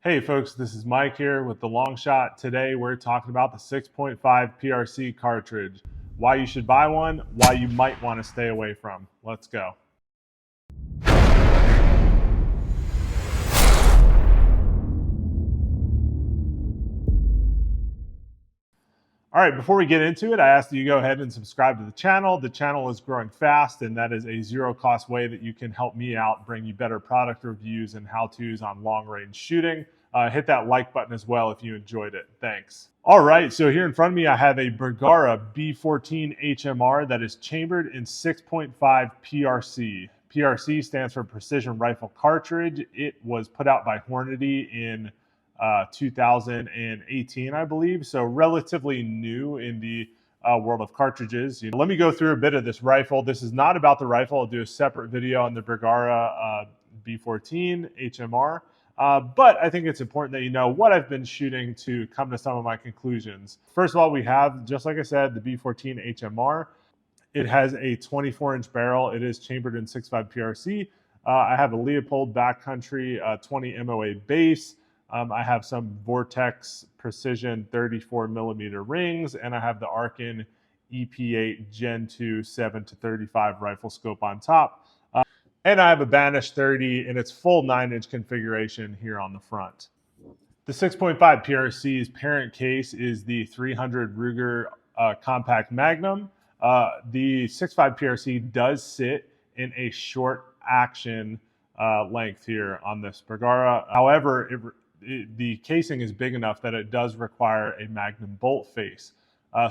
Hey folks, this is Mike here with the Long Shot. Today we're talking about the 6.5 PRC cartridge, why you should buy one, why you might want to stay away from. Let's go. All right, before we get into it, I ask that you go ahead and subscribe to the channel. The channel is growing fast, and that is a zero-cost way that you can help me out, bring you better product reviews and how-tos on long-range shooting. Hit that like button as well if you enjoyed it. Thanks. All right, so here in front of me, I have a Bergara B14 HMR that is chambered in 6.5 PRC. PRC stands for Precision Rifle Cartridge. It was put out by Hornady in 2018, I believe, so relatively new in the world of cartridges. Let me go through a bit of this rifle. This is not about the rifle. I'll do a separate video on the Bergara B14 HMR. But I think it's important that you know what I've been shooting to come to some of my conclusions. First of all, we have, just like I said, the B14 HMR. It has a 24-inch barrel. It is chambered in 6.5 PRC. I have a Leopold backcountry 20 MOA base. I have some Vortex Precision 34 millimeter rings, and I have the Arkin EP8 Gen 2 7 to 35 rifle scope on top. And I have a Banish 30 in its full 9-inch configuration here on the front. The 6.5 PRC's parent case is the 300 Ruger Compact Magnum. The 6.5 PRC does sit in a short action length here on this Bergara. However, the casing is big enough that it does require a Magnum bolt face.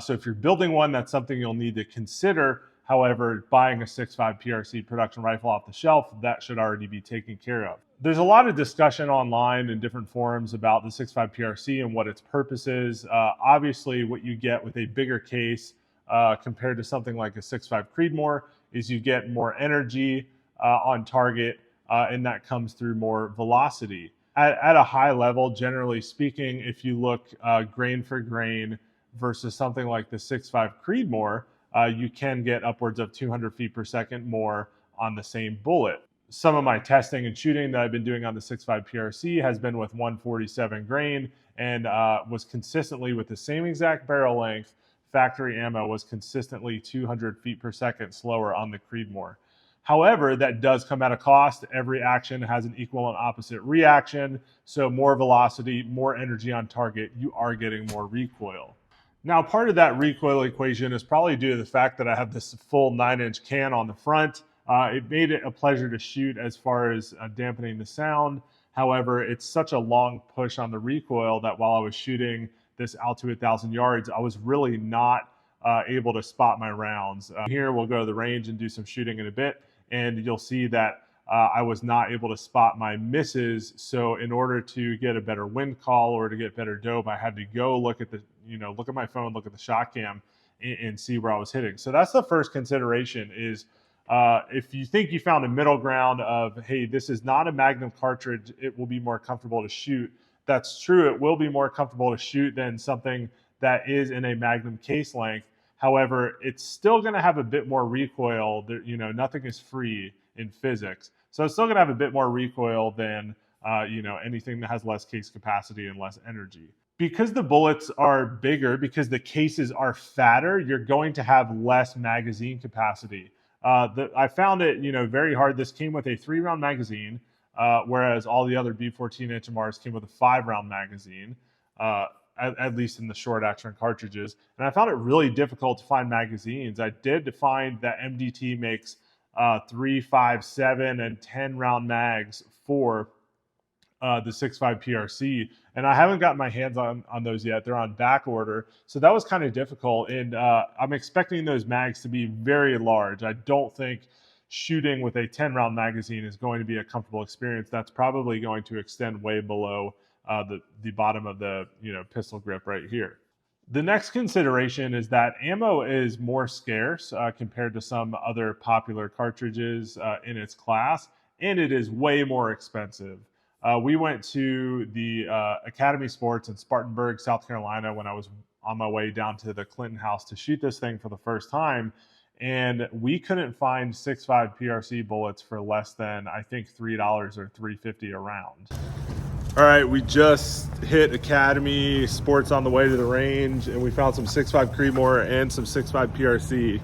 So if you're building one, that's something you'll need to consider. However, buying a 6.5 PRC production rifle off the shelf, that should already be taken care of. There's a lot of discussion online in different forums about the 6.5 PRC and what its purpose is. Obviously, what you get with a bigger case compared to something like a 6.5 Creedmoor is you get more energy on target, and that comes through more velocity. At a high level, generally speaking, if you look grain for grain versus something like the 6.5 Creedmoor, you can get upwards of 200 feet per second more on the same bullet. Some of my testing and shooting that I've been doing on the 6.5 PRC has been with 147 grain and was consistently with the same exact barrel length. Factory ammo was consistently 200 feet per second slower on the Creedmoor. However, that does come at a cost. Every action has an equal and opposite reaction. So more velocity, more energy on target, you are getting more recoil. Now, part of that recoil equation is probably due to the fact that I have this full 9-inch can on the front. It made it a pleasure to shoot as far as dampening the sound. However, it's such a long push on the recoil that while I was shooting this out to 1,000 yards, I was really not able to spot my rounds. Here, we'll go to the range and do some shooting in a bit, and you'll see that I was not able to spot my misses. So in order to get a better wind call or to get better dope, I had to go look at look at my phone, look at the shot cam and see where I was hitting. So that's the first consideration is if you think you found a middle ground of, hey, this is not a Magnum cartridge, it will be more comfortable to shoot. That's true. It will be more comfortable to shoot than something that is in a Magnum case length. However, it's still going to have a bit more recoil. Nothing is free in physics. So it's still going to have a bit more recoil than, anything that has less case capacity and less energy. Because the bullets are bigger, because the cases are fatter, you're going to have less magazine capacity. I found it, very hard. This came with a 3-round magazine, whereas all the other B14 HMRs came with a 5-round magazine. At least in the short action cartridges. And I found it really difficult to find magazines. I did find that MDT makes 3, 5, 7, and 10 round mags for the 6.5 PRC. And I haven't gotten my hands on those yet. They're on back order. So that was kind of difficult. And I'm expecting those mags to be very large. I don't think shooting with a 10 round magazine is going to be a comfortable experience. That's probably going to extend way below the bottom of the pistol grip right here. The next consideration is that ammo is more scarce compared to some other popular cartridges in its class, and it is way more expensive. We went to the Academy Sports in Spartanburg, South Carolina when I was on my way down to the Clinton house to shoot this thing for the first time. And we couldn't find 6.5 PRC bullets for less than, I think, $3 or $3.50 a round. All right, we just hit Academy Sports on the way to the range, and we found some 6.5 Creedmoor and some 6.5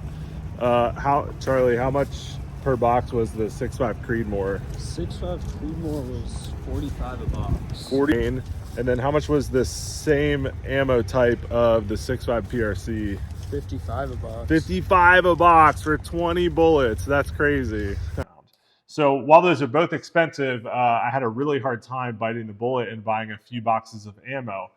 PRC. Charlie, how much per box was the 6.5 Creedmoor? 6.5 Creedmoor was 45 a box. 40. And then how much was the same ammo type of the 6.5 PRC? 55 a box. 55 a box for 20 bullets. That's crazy. So while those are both expensive, I had a really hard time biting the bullet and buying a few boxes of ammo.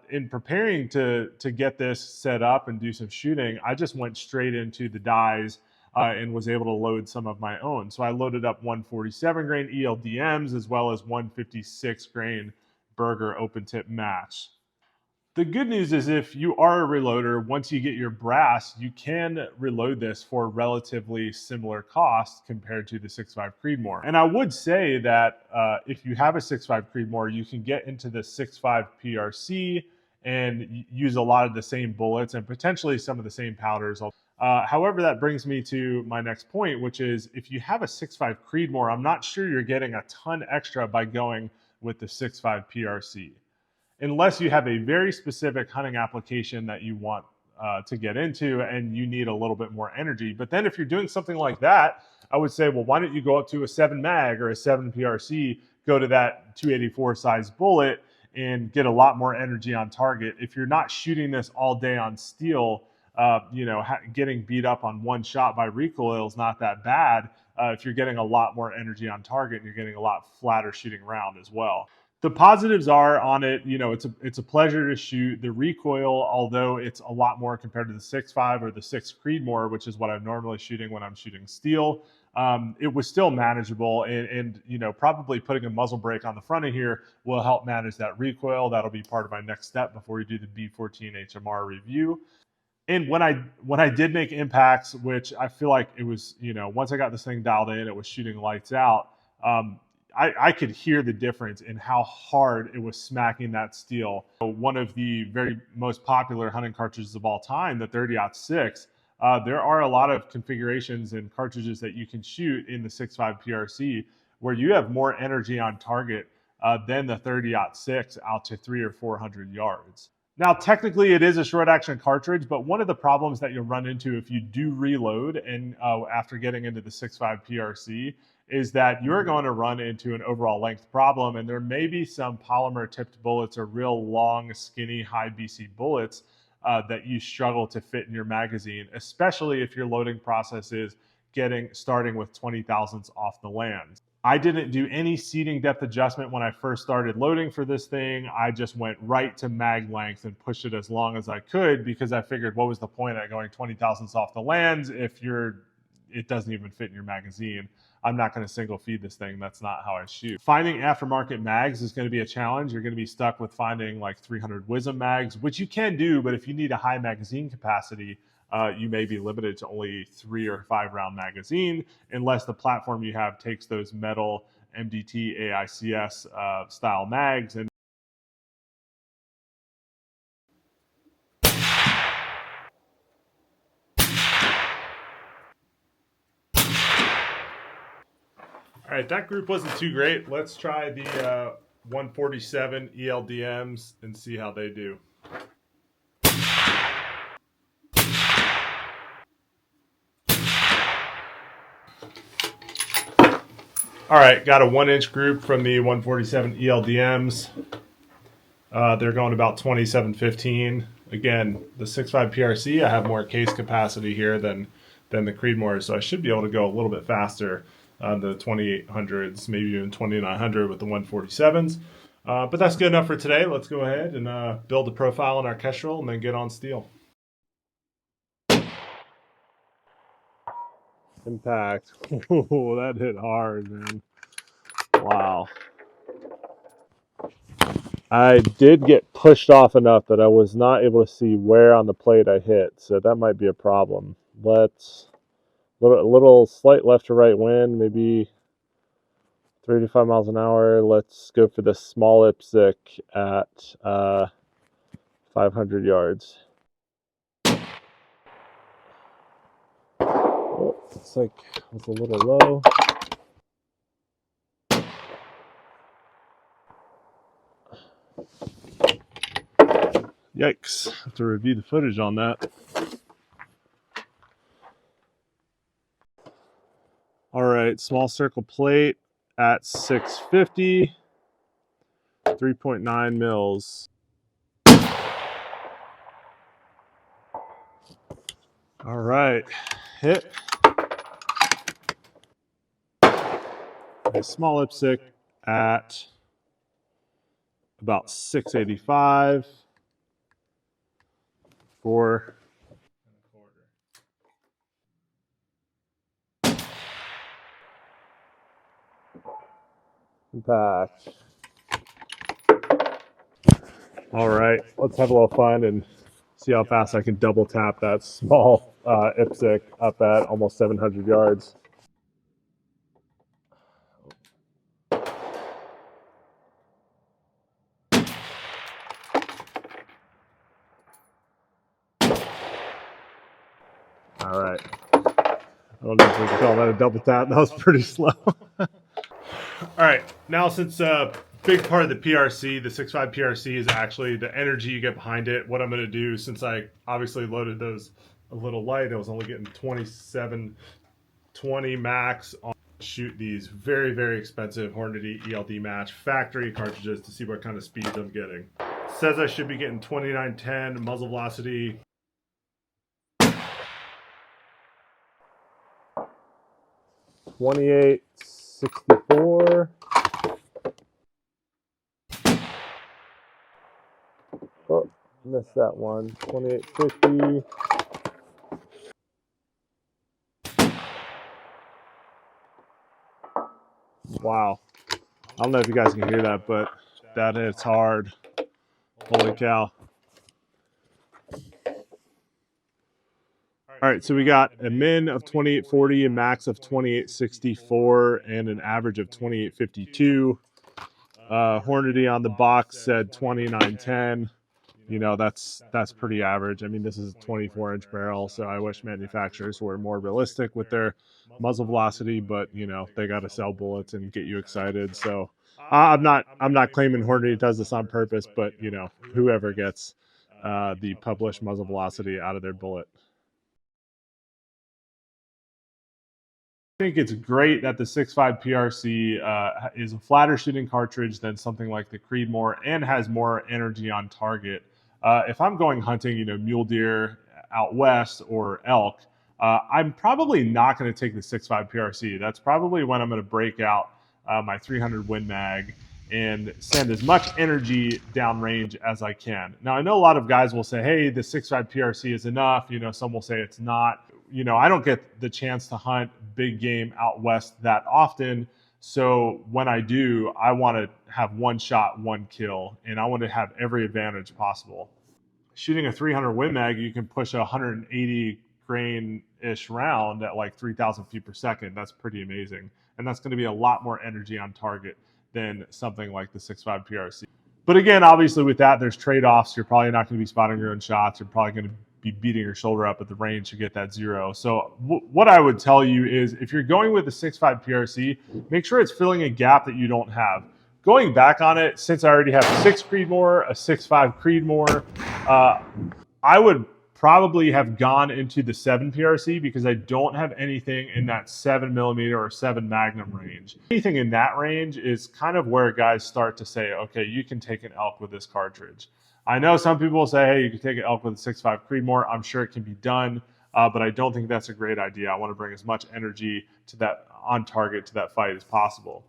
In preparing to get this set up and do some shooting, I just went straight into the dies and was able to load some of my own. So I loaded up 147 grain ELDMs as well as 156 grain Berger open tip match. The good news is if you are a reloader, once you get your brass, you can reload this for relatively similar cost compared to the 6.5 Creedmoor. And I would say that if you have a 6.5 Creedmoor, you can get into the 6.5 PRC and use a lot of the same bullets and potentially some of the same powders. However, that brings me to my next point, which is if you have a 6.5 Creedmoor, I'm not sure you're getting a ton extra by going with the 6.5 PRC. Unless you have a very specific hunting application that you want to get into and you need a little bit more energy. But then if you're doing something like that, I would say, well, why don't you go up to a 7 mag or a 7 PRC, go to that 284 size bullet and get a lot more energy on target. If you're not shooting this all day on steel, getting beat up on one shot by recoil is not that bad if you're getting a lot more energy on target and you're getting a lot flatter shooting round as well. The positives are on it, it's a pleasure to shoot. The recoil, although it's a lot more compared to the 6.5 or the 6 Creedmoor, which is what I'm normally shooting when I'm shooting steel, it was still manageable. And probably putting a muzzle brake on the front of here will help manage that recoil. That'll be part of my next step before we do the B14 HMR review. And when I did make impacts, which I feel like it was, once I got this thing dialed in, it was shooting lights out. I could hear the difference in how hard it was smacking that steel. One of the very most popular hunting cartridges of all time, the 30-06, there are a lot of configurations and cartridges that you can shoot in the 6.5 PRC where you have more energy on target than the 30-06 out to 300 or 400 yards. Now, technically, it is a short action cartridge, but one of the problems that you'll run into if you do reload and after getting into the 6.5 PRC is that you're going to run into an overall length problem, and there may be some polymer tipped bullets or real long, skinny, high BC bullets that you struggle to fit in your magazine, especially if your loading process is starting with 20 thousandths off the land. I didn't do any seating depth adjustment when I first started loading for this thing. I just went right to mag length and pushed it as long as I could because I figured what was the point at going 20 thousandths off the lands if it doesn't even fit in your magazine. I'm not going to single feed this thing. That's not how I shoot. Finding aftermarket mags is going to be a challenge. You're going to be stuck with finding like 300 Wisdom mags, which you can do, but if you need a high magazine capacity, you may be limited to only 3 or 5 round magazine unless the platform you have takes those metal MDT AICS style mags. And all right, that group wasn't too great. Let's try the 147 ELDMs and see how they do. All right, got a 1-inch group from the 147 ELDMs. They're going about 2715. Again, the 6.5 PRC, I have more case capacity here than the Creedmoor, so I should be able to go a little bit faster on the 2800s, maybe even 2900 with the 147s. But that's good enough for today. Let's go ahead and build a profile in our Kestrel and then get on steel. Impact. Oh, that hit hard, man. Wow. I did get pushed off enough that I was not able to see where on the plate I hit, so that might be a problem. Let's a little slight left to right wind, maybe 35 miles an hour. Let's go for the small IPSC at 500 yards. Oh, it's like it's a little low. Yikes. Have to review the footage on that. All right, small circle plate at 650, 3.9 mils. All right, hit. A small IPSC at about 685 for impact. All right, let's have a little fun and see how fast I can double tap that small IPSC up at almost 700 yards. All right. I don't know if we can call that a double tap. That was pretty slow. All right. Now, since a big part of the PRC, the 6.5 PRC, is actually the energy you get behind it, what I'm going to do, since I obviously loaded those a little light, I was only getting 2720 max on shoot these very, very expensive Hornady ELD match factory cartridges to see what kind of speeds I'm getting. It says I should be getting 2910 muzzle velocity. $28.64. Oh, missed that one. $28.50. Wow. I don't know if you guys can hear that, but that hits hard. Holy cow. All right, so we got a min of 28.40, a max of 28.64, and an average of 28.52. Hornady on the box said 29.10. You know, that's pretty average. I mean, this is a 24-inch barrel, so I wish manufacturers were more realistic with their muzzle velocity, but you know, they got to sell bullets and get you excited. So I'm not claiming Hornady does this on purpose, but you know, whoever gets the published muzzle velocity out of their bullet. I think it's great that the 6.5 PRC is a flatter shooting cartridge than something like the Creedmoor and has more energy on target. If I'm going hunting, you know, mule deer out west or elk, I'm probably not going to take the 6.5 PRC. That's probably when I'm going to break out my 300 Win Mag and send as much energy downrange as I can. Now, I know a lot of guys will say, hey, the 6.5 PRC is enough. You know, some will say it's not. You know, I don't get the chance to hunt big game out west that often. So when I do, I want to have one shot, one kill, and I want to have every advantage possible. Shooting a 300 Win Mag, you can push a 180 grain-ish round at like 3,000 feet per second. That's pretty amazing. And that's going to be a lot more energy on target than something like the 6.5 PRC. But again, obviously with that, there's trade-offs. You're probably not going to be spotting your own shots. You're probably going to be beating your shoulder up at the range to get that zero. So what I would tell you is if you're going with the 6.5 PRC, make sure it's filling a gap that you don't have. Going back on it, since I already have a 6 Creedmoor, a 6.5 Creedmoor, I would probably have gone into the 7 PRC because I don't have anything in that 7mm or 7 Magnum range. Anything in that range is kind of where guys start to say, okay, you can take an elk with this cartridge. I know some people will say, hey, you can take an elk with a 6.5 Creedmoor. I'm sure it can be done, but I don't think that's a great idea. I want to bring as much energy to that on target to that fight as possible.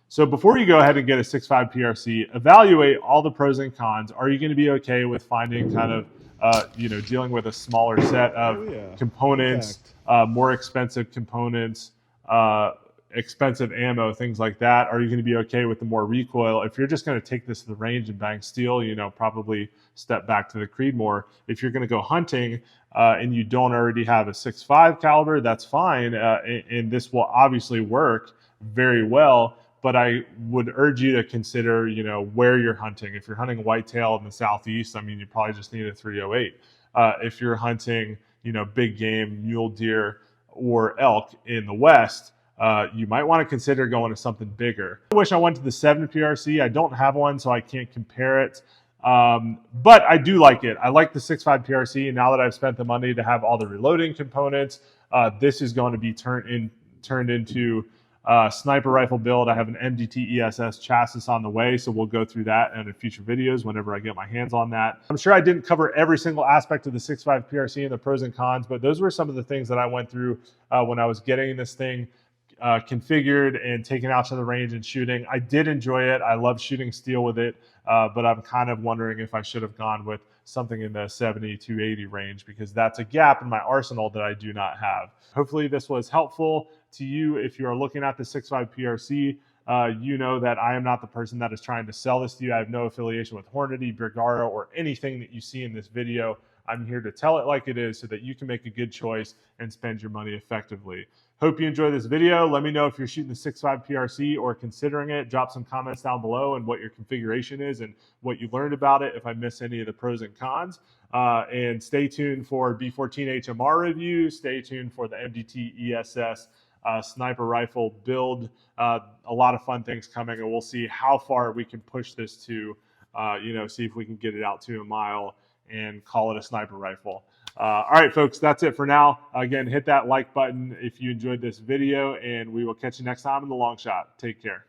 So before you go ahead and get a 6.5 PRC, evaluate all the pros and cons. Are you going to be okay with finding kind of, dealing with a smaller set of components, more expensive components, expensive ammo, things like that? Are you going to be okay with the more recoil? If you're just going to take this to the range and bang steel, you know, probably step back to the Creedmoor. If you're going to go hunting and you don't already have a 6.5 caliber, that's fine. And this will obviously work very well. But I would urge you to consider, you know, where you're hunting. If you're hunting whitetail in the southeast, I mean, you probably just need a 308. If you're hunting, you know, big game, mule deer, or elk in the west, you might want to consider going to something bigger. I wish I went to the 7 PRC. I don't have one, so I can't compare it. But I do like it. I like the 6.5 PRC, and now that I've spent the money to have all the reloading components, this is going to be turned into sniper rifle build. I have an MDT ESS chassis on the way, so we'll go through that in future videos whenever I get my hands on that. I'm sure I didn't cover every single aspect of the 6.5 PRC and the pros and cons, but those were some of the things that I went through when I was getting this thing configured and taken out to the range and shooting. I did enjoy it. I love shooting steel with it, but I'm kind of wondering if I should have gone with something in the 70 to 80 range, because that's a gap in my arsenal that I do not have. Hopefully this was helpful to you. If you are looking at the 6.5 PRC, you know that I am not the person that is trying to sell this to you. I have no affiliation with Hornady, Bergara, or anything that you see in this video. I'm here to tell it like it is so that you can make a good choice and spend your money effectively. Hope you enjoy this video. Let me know if you're shooting the 6.5 PRC or considering it. Drop some comments down below and what your configuration is and what you learned about it, if I miss any of the pros and cons. And stay tuned for B14 HMR review. Stay tuned for the MDT ESS sniper rifle build. A lot of fun things coming, and we'll see how far we can push this to, see if we can get it out to a mile and call it a sniper rifle. All right, folks, that's it for now. Again, hit that like button if you enjoyed this video, and we will catch you next time in the long shot. Take care.